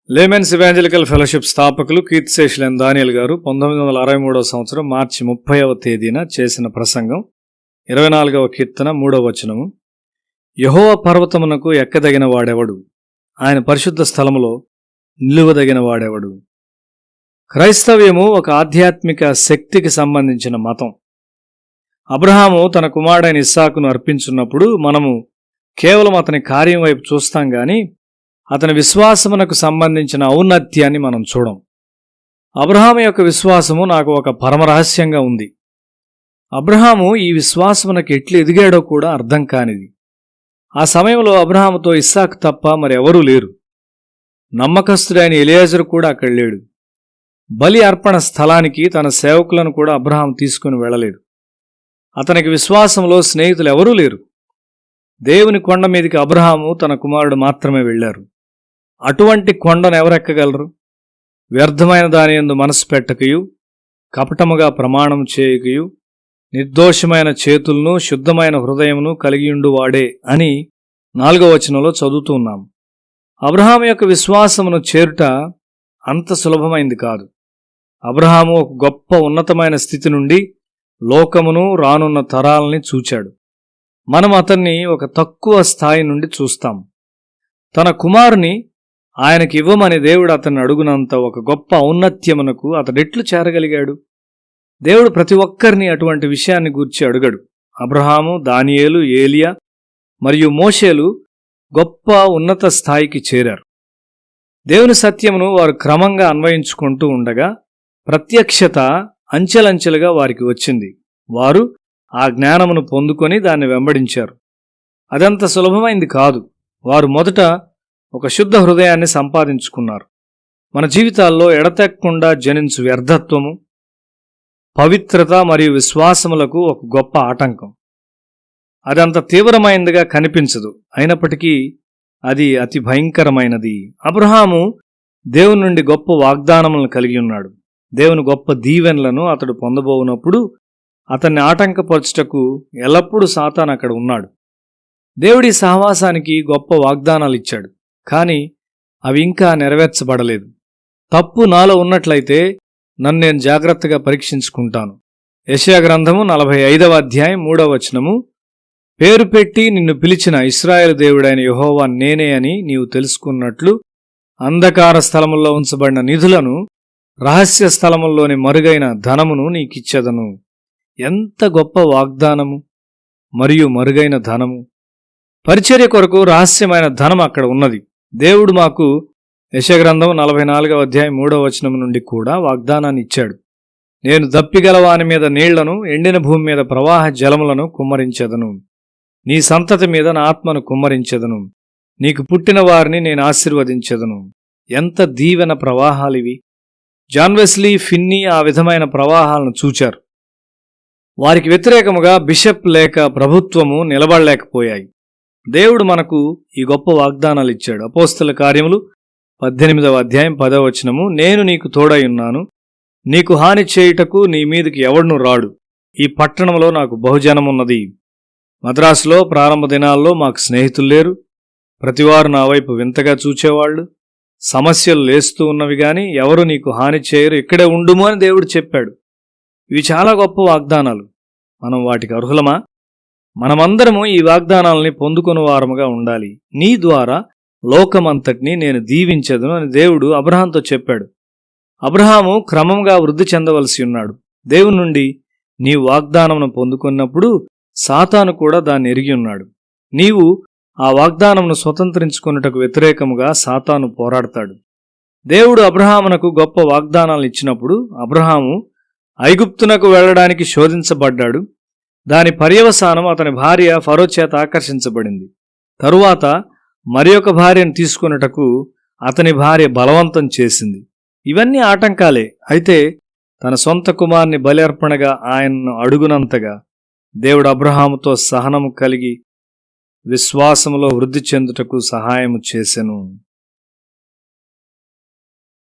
Laymen's evangelical fellowship స్థాపకులు కీర్తిశేషులైన దానియేల్ గారు 1963 సంవత్సరం మార్చి 30వ తేదీన చేసిన ప్రసంగం 24వ కీర్తన 3వ వచనము. యెహోవా పర్వతమునకు ఎక్కదగిన వాడెవడు, ఆయన పరిశుద్ధ స్థలములో నిలువదగిన వాడెవడు. క్రైస్తవ్యము ఒక ఆధ్యాత్మిక శక్తికి సంబంధించిన మతం. అబ్రహాము తన కుమారుడైన ఇస్సాకును అర్పించున్నప్పుడు మనము కేవలం అతని కార్యం వైపు చూస్తాం గాని అతని విశ్వాసమునకు సంబంధించిన ఔన్నత్యాన్ని మనం చూడం. అబ్రహాము యొక్క విశ్వాసము నాకు ఒక పరమరహస్యంగా ఉంది. అబ్రహాము ఈ విశ్వాసమునకు ఎట్లు ఎదిగాడో కూడా అర్థం కానిది. ఆ సమయంలో అబ్రహాముతో ఇస్సాకు తప్ప మరెవరూ లేరు. నమ్మకస్తుడైన ఎలియాజరు కూడా అక్కడ లేడు. బలి అర్పణ స్థలానికి తన సేవకులను కూడా అబ్రహాము తీసుకుని వెళ్ళలేడు. అతనికి విశ్వాసంలో స్నేహితులు ఎవరూ లేరు. దేవుని కొండ మీదికి అబ్రహాము తన కుమారుడు మాత్రమే వెళ్లారు. అటువంటి కొండను ఎవరెక్కగలరు? వ్యర్థమైన దాని యందు మనసు పెట్టకయు, కపటముగా ప్రమాణం చేయకయు, నిర్దోషమైన చేతులను శుద్ధమైన హృదయమును కలిగియుండు వాడే అని 4వ వచనంలో చదువుతూ ఉన్నాం. అబ్రహాము యొక్క విశ్వాసమును చేరుట అంత సులభమైంది కాదు. అబ్రహాము ఒక గొప్ప ఉన్నతమైన స్థితి నుండి లోకమును రానున్న తరాలని చూచాడు. మనం అతన్ని ఒక తక్కువ స్థాయి నుండి చూస్తాం. తన కుమారుని ఆయనకి ఇవ్వమని దేవుడు అతన్ని అడుగునంత ఒక గొప్ప ఔన్నత్యమునకు అతడెట్లు చేరగలిగాడు? దేవుడు ప్రతి ఒక్కరిని అటువంటి విషయాన్ని గూర్చి అడుగడు. అబ్రహాము, దానియేలు, ఏలియా మరియు మోషేలు గొప్ప ఉన్నత స్థాయికి చేరారు. దేవుని సత్యమును వారు క్రమంగా అన్వయించుకుంటూ ఉండగా ప్రత్యక్షత అంచెలంచెలుగా వారికి వచ్చింది. వారు ఆ జ్ఞానమును పొందుకొని దాన్ని వెంబడించారు. అదంత సులభమైంది కాదు. వారు మొదట ఒక శుద్ధ హృదయాన్ని సంపాదించుకున్నారు. మన జీవితాల్లో ఎడతెక్కకుండా జనించు వ్యర్థత్వము, పవిత్రత మరియు విశ్వాసములకు ఒక గొప్ప ఆటంకం. అదంత తీవ్రమైనదిగా కనిపించదు, అయినప్పటికీ అది అతి భయంకరమైనది. అబ్రహాము దేవుని నుండి గొప్ప వాగ్దానములను కలిగి ఉన్నాడు. దేవుని గొప్ప దీవెనలను అతడు పొందబోనప్పుడు అతన్ని ఆటంకపరచుటకు ఎల్లప్పుడూ సాతాను అక్కడ ఉన్నాడు. దేవుడి సహవాసానికి గొప్ప వాగ్దానాలు ఇచ్చాడు, కానీ అవి ఇంకా నెరవేర్చబడలేదు. తప్పు నాలో ఉన్నట్లయితే నన్ను నేను జాగ్రత్తగా పరీక్షించుకుంటాను. యెషయా గ్రంథము 45వ అధ్యాయం 3వ వచనము. పేరు పెట్టి నిన్ను పిలిచిన ఇశ్రాయేలు దేవుడైన యెహోవా నేనే అని నీవు తెలుసుకున్నట్లు అంధకార స్థలముల్లో ఉంచబడిన నిధులను, రహస్య స్థలముల్లోని మరుగైన ధనమును నీకిచ్చెదను. ఎంత గొప్ప వాగ్దానము మరియు మరుగైన ధనము! పరిచర్య కొరకు రహస్యమైన ధనం అక్కడ ఉన్నది. దేవుడు మాకు యెషయా గ్రంథం 44వ అధ్యాయం 3వ వచనం నుండి కూడా వాగ్దానాన్ని ఇచ్చాడు. నేను దప్పిగలవాని మీద నీళ్లను, ఎండిన భూమి మీద ప్రవాహ జలములను కుమ్మరించెదను. నీ సంతతి మీద నా ఆత్మను కుమ్మరించెదను. నీకు పుట్టిన వారిని నేను ఆశీర్వదించెదను. ఎంత దీవెన ప్రవాహాలివి! జాన్ వెస్లీ, ఫిన్నీ ఆ విధమైన ప్రవాహాలను చూచారు. వారికి వ్యతిరేకముగా బిషప్ లేక ప్రభుత్వము నిలబడలేకపోయాయి. దేవుడు మనకు ఈ గొప్ప వాగ్దానాలు ఇచ్చాడు. అపోస్తల కార్యములు 18వ అధ్యాయం 10వ వచనము. నేను నీకు తోడై ఉన్నాను, నీకు హాని చేయుటకు నీ మీదికి ఎవడును రాడు. ఈ పట్టణంలో నాకు బహుజనమున్నది. మద్రాసులో ప్రారంభ దినాల్లో మాకు స్నేహితులు లేరు. ప్రతివారు నా వైపు వింతగా చూచేవాళ్లు. సమస్యలు లేస్తూ ఉన్నవి గాని ఎవరు నీకు హాని చేయరు, ఇక్కడే ఉండుము అని దేవుడు చెప్పాడు. ఇవి చాలా గొప్ప వాగ్దానాలు. మనం వాటికి అర్హులమా? మనమందరము ఈ వాగ్దానాలని పొందుకుని వారముగా ఉండాలి. నీ ద్వారా లోకమంతటిని నేను దీవించెదను అని దేవుడు అబ్రహాంతో చెప్పాడు. అబ్రహాము క్రమంగా వృద్ధి చెందవలసి ఉన్నాడు. దేవుని నుండి నీ వాగ్దానమును పొందుకున్నప్పుడు సాతాను కూడా దాన్ని ఎరిగి ఉన్నాడు. నీవు ఆ వాగ్దానమును స్వతంత్రించుకున్నటకు వ్యతిరేకముగా సాతాను పోరాడతాడు. దేవుడు అబ్రహామునకు గొప్ప వాగ్దానాలు ఇచ్చినప్పుడు అబ్రహాము ఐగుప్తునకు వెళ్లడానికి శోధించబడ్డాడు. దాని పర్యవసానం అతని భార్య ఫరో చేత ఆకర్షించబడింది. తరువాత మరి ఒక భార్యను తీసుకున్నటకు అతని భార్య బలవంతం చేసింది. ఇవన్నీ ఆటంకాలే. అయితే తన సొంత కుమారుని బలి అర్పణగా ఆయన్ను అడుగునంతగా దేవుడు అబ్రహాముతో సహనము కలిగి విశ్వాసములో వృద్ధి చెందుటకు సహాయము చేసెను.